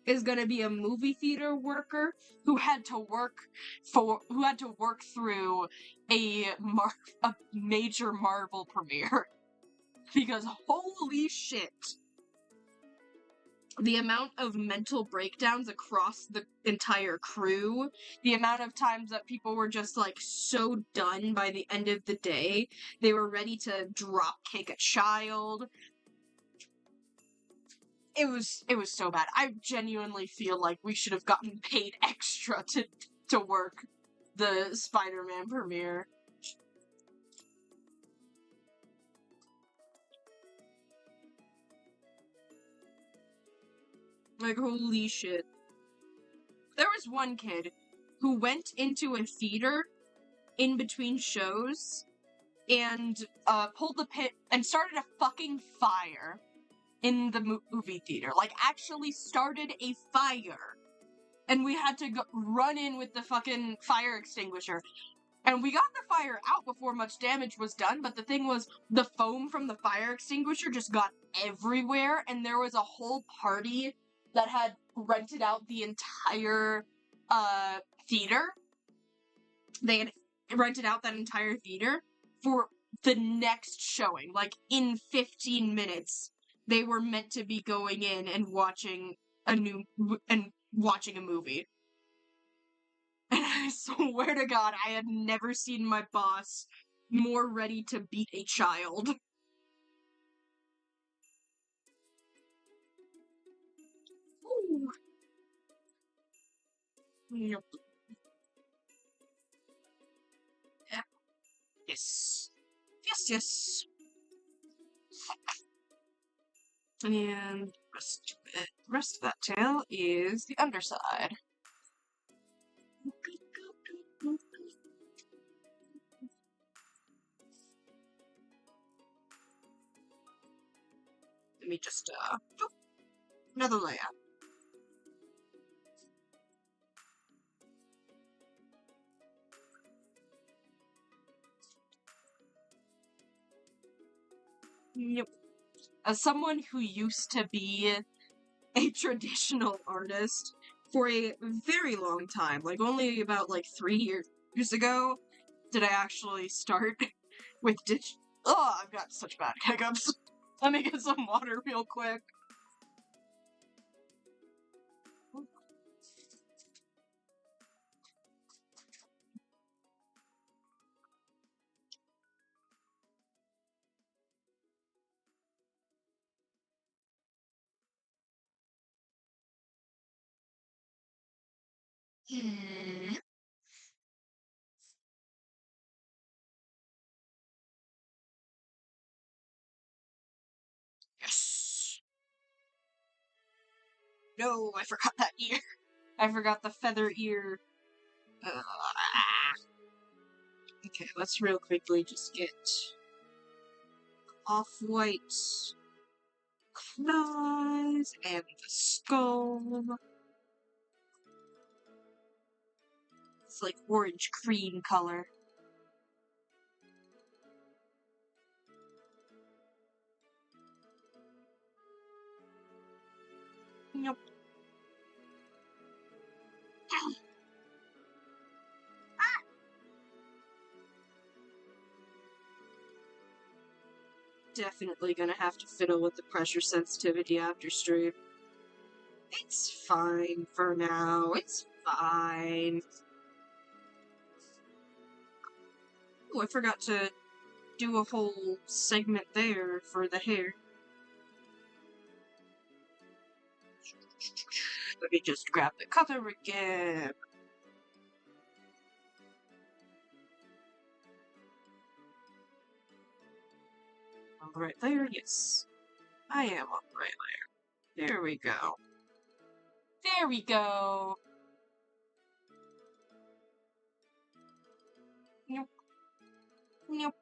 is gonna be a movie theater worker who had to work through a major Marvel premiere. Because holy shit, the amount of mental breakdowns across the entire crew, the amount of times that people were just, so done by the end of the day, they were ready to drop kick a child. It was so bad. I genuinely feel like we should have gotten paid extra to work the Spider-Man premiere. Holy shit. There was one kid who went into a theater in between shows and pulled the pit and started a fucking fire in the movie theater. Actually started a fire. And we had to run in with the fucking fire extinguisher. And we got the fire out before much damage was done, but the thing was, the foam from the fire extinguisher just got everywhere, and there was a whole party that had rented out the entire, theater. They had rented out that entire theater for the next showing. In 15 minutes, they were meant to be going in and watching a movie. And I swear to God, I had never seen my boss more ready to beat a child. Ooh. Yep. Yeah. Yes. Yes. And the rest of that tail is the underside. Let me just, another layer. Yep. As someone who used to be a traditional artist for a very long time, like only about like 3 years ago, did I actually start with Oh, I've got such bad hiccups. Let me get some water real quick. Yes. No, I forgot that ear. I forgot the feather ear. Okay, let's real quickly just get off-white claws and the skull. It's like orange cream color. Nope. Definitely gonna have to fiddle with the pressure sensitivity after stream. It's fine for now. It's fine. Oh, I forgot to do a whole segment there for the hair. Let me just grab the color again. On the right layer? Yes. I am on the right layer. There we go. There we go. Nope. Nope.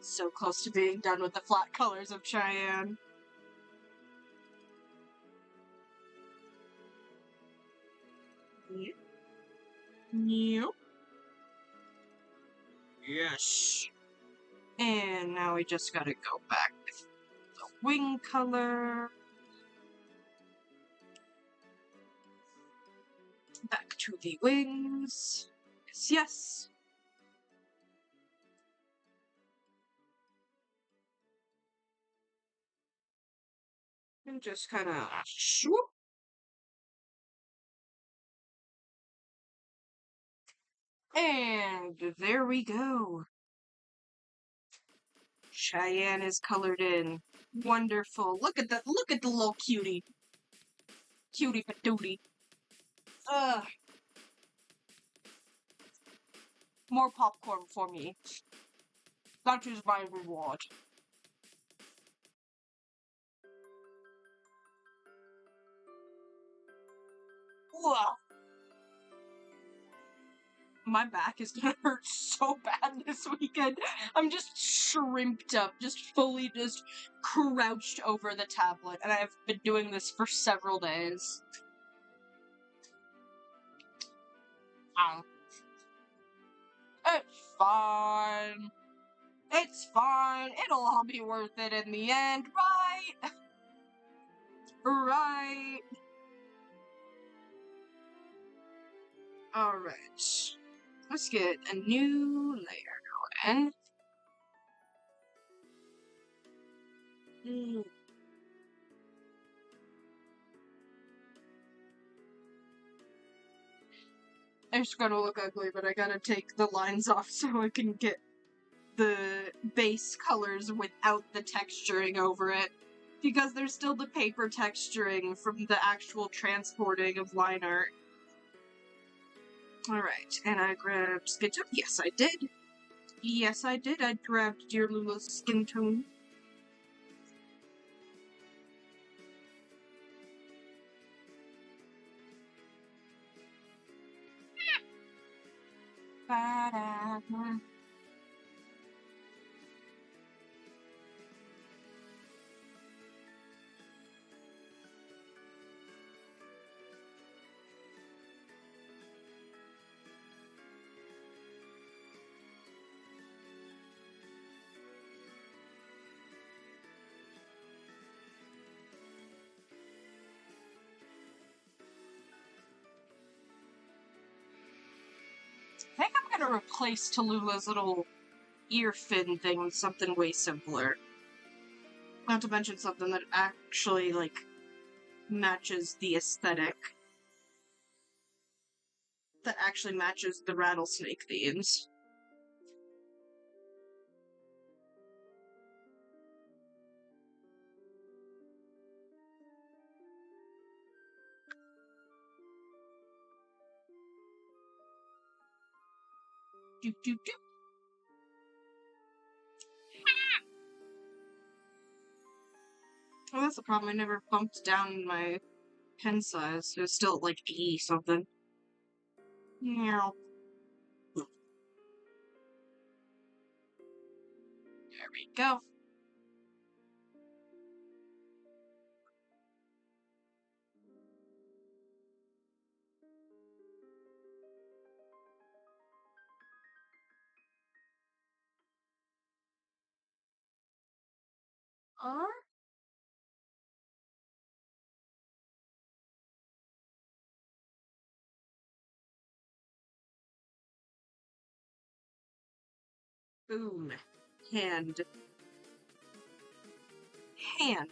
So close to being done with the flat colors of Chayanne. Yep. Yep. Yes. And now we just gotta go back with the wing color. Back to the wings. Yes, yes. And just kind of swoop. And there we go. Cheyenne is colored in. Wonderful. Look at the little cutie. Cutie patootie. Ugh. More popcorn for me. That is my reward. Ugh. My back is gonna hurt so bad this weekend. I'm just shrimped up, just fully just crouched over the tablet, and I've been doing this for several days. It's fine. It's fine. It'll all be worth it in the end, right? Right. Alright. Let's get a new layer going. It's gonna look ugly, but I gotta take the lines off so I can get the base colors without the texturing over it. Because there's still the paper texturing from the actual transporting of line art. Alright, and I grabbed skin tone. Yes, I did. Yes, I did. I grabbed Dear Lula's skin tone. gonna replace Tallulah's little ear fin thing with something way simpler. Not to mention something that actually, like, matches the aesthetic. That actually matches the rattlesnake themes. Doop, doop, doop. Oh, that's the problem. I never bumped down my pen size. It was still at like 80 something. Meow. There we go. Boom. Hand. Hand.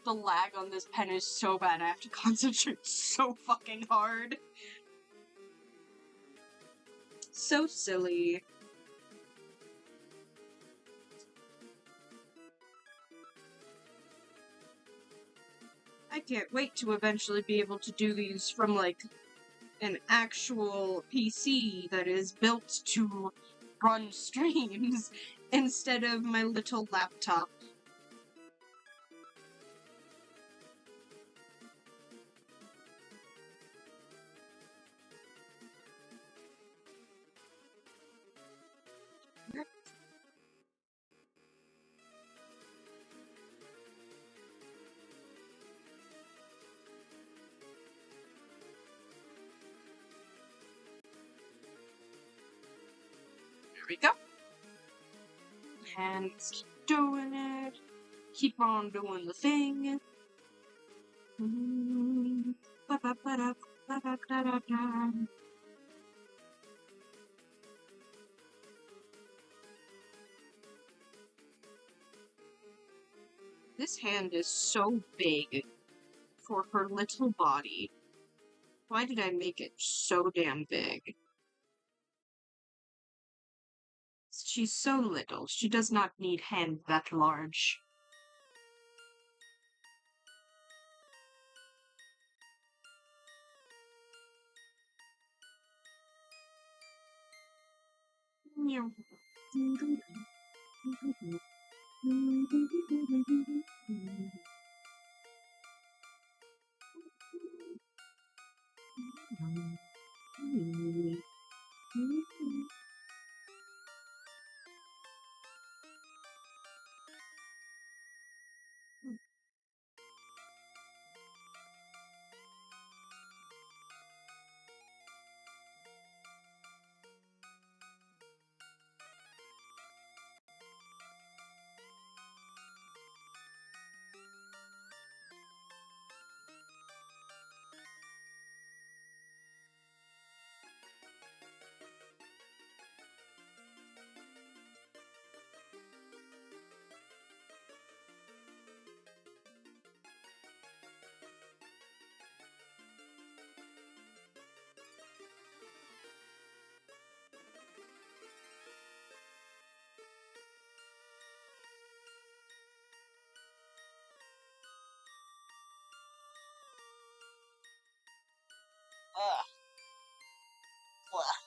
The lag on this pen is so bad, I have to concentrate so fucking hard. So silly. I can't wait to eventually be able to do these from, like, an actual PC that is built to run streams instead of my little laptop. There we go. And keep doing it. Keep on doing the thing. This hand is so big for her little body. Why did I make it so damn big? She's so little. She does not need hands that large. Meow.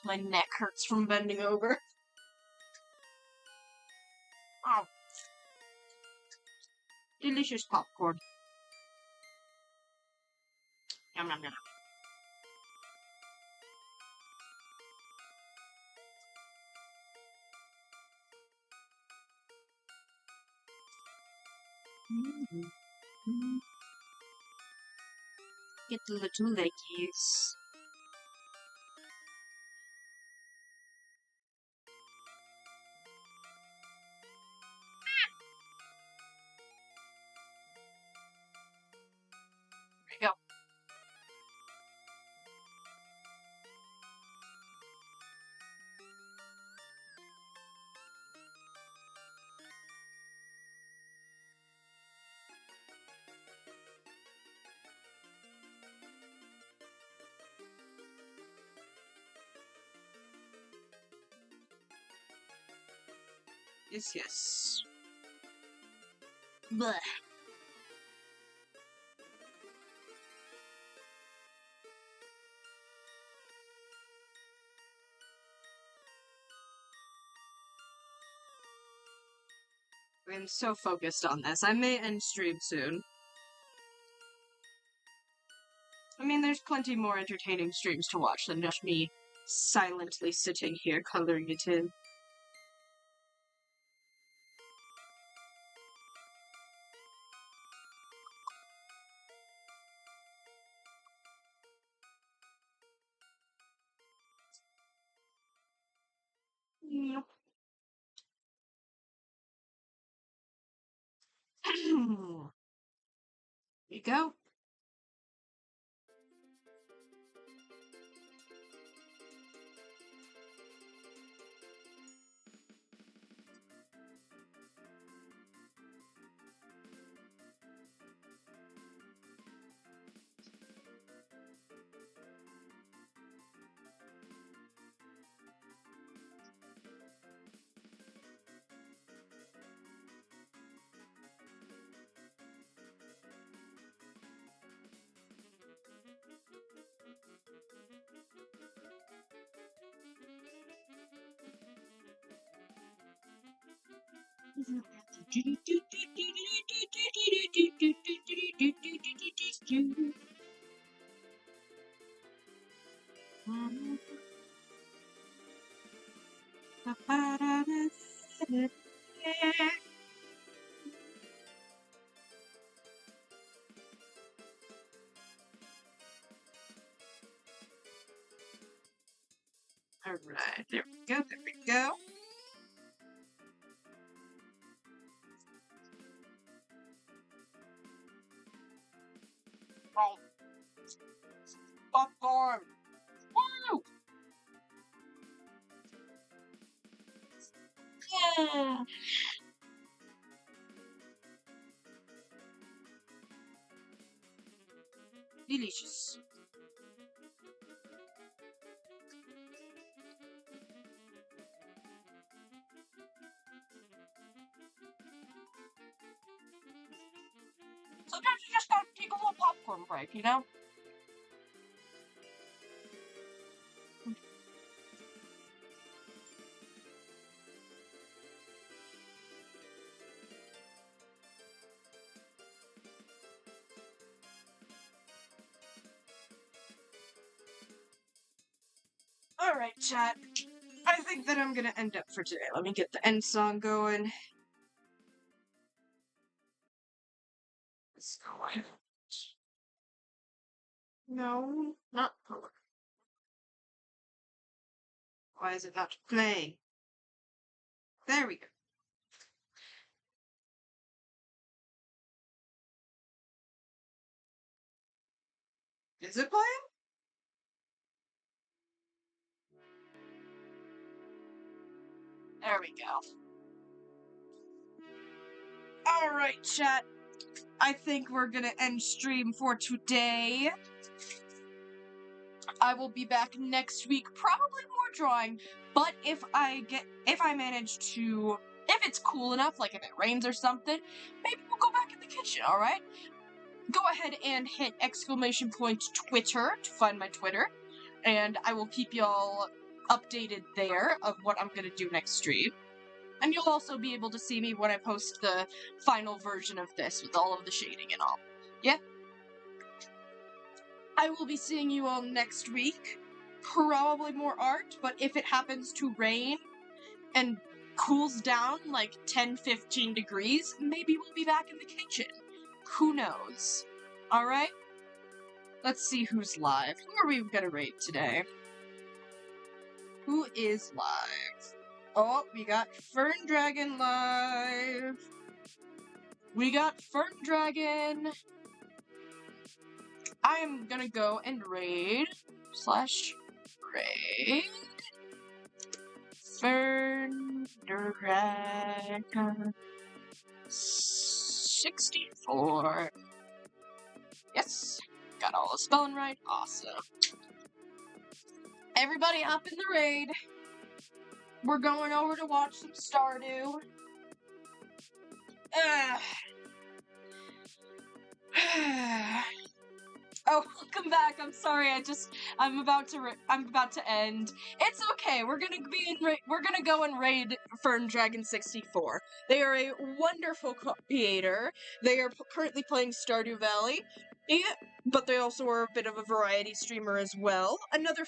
My neck hurts from bending over. Oh. Delicious popcorn. Yum, yum, yum. Get the little leggies. There you go. Yes, yes. Blech. I'm so focused on this. I may end stream soon. I mean, there's plenty more entertaining streams to watch than just me silently sitting here coloring it in. Yep. Here you go. Alright, there we go, there we go. Oh. Popcorn! Woo! Yeah! Delicious. Sometimes you just gotta take a little popcorn break, you know? Alright, chat. I think that I'm gonna end up for today. Let me get the end song going. Let's go ahead. No, not color. Why is it not playing? There we go. Is it playing? There we go. Alright, chat. I think we're gonna end stream for today. I will be back next week, probably more drawing, but if I manage to, if it's cool enough, like if it rains or something, maybe we'll go back in the kitchen, alright? Go ahead and hit !Twitter to find my Twitter, and I will keep y'all updated there of what I'm gonna do next stream. And you'll also be able to see me when I post the final version of this with all of the shading and all. Yeah. I will be seeing you all next week. Probably more art, but if it happens to rain and cools down like 10-15 degrees, maybe we'll be back in the kitchen. Who knows? Alright? Let's see who's live. Who are we gonna raid today? Who is live? Oh, we got Fern Dragon live. We got Fern Dragon. I am gonna go and raid Fern Dragon 64. Yes, got all the spelling right. Awesome. Everybody up in the raid. We're going over to watch some Stardew. Oh, welcome back. I'm sorry. I'm about to end. It's okay. We're gonna go and raid Fern Dragon 64. They are a wonderful creator. They are currently playing Stardew Valley. Yeah, but they also are a bit of a variety streamer as well. Another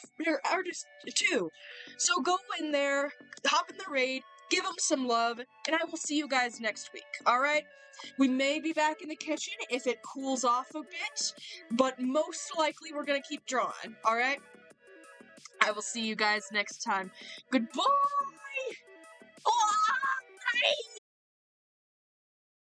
artist too. So go in there, hop in the raid, give them some love, and I will see you guys next week. All right? We may be back in the kitchen if it cools off a bit, but most likely we're gonna keep drawing, alright? I will see you guys next time. Goodbye! Bye!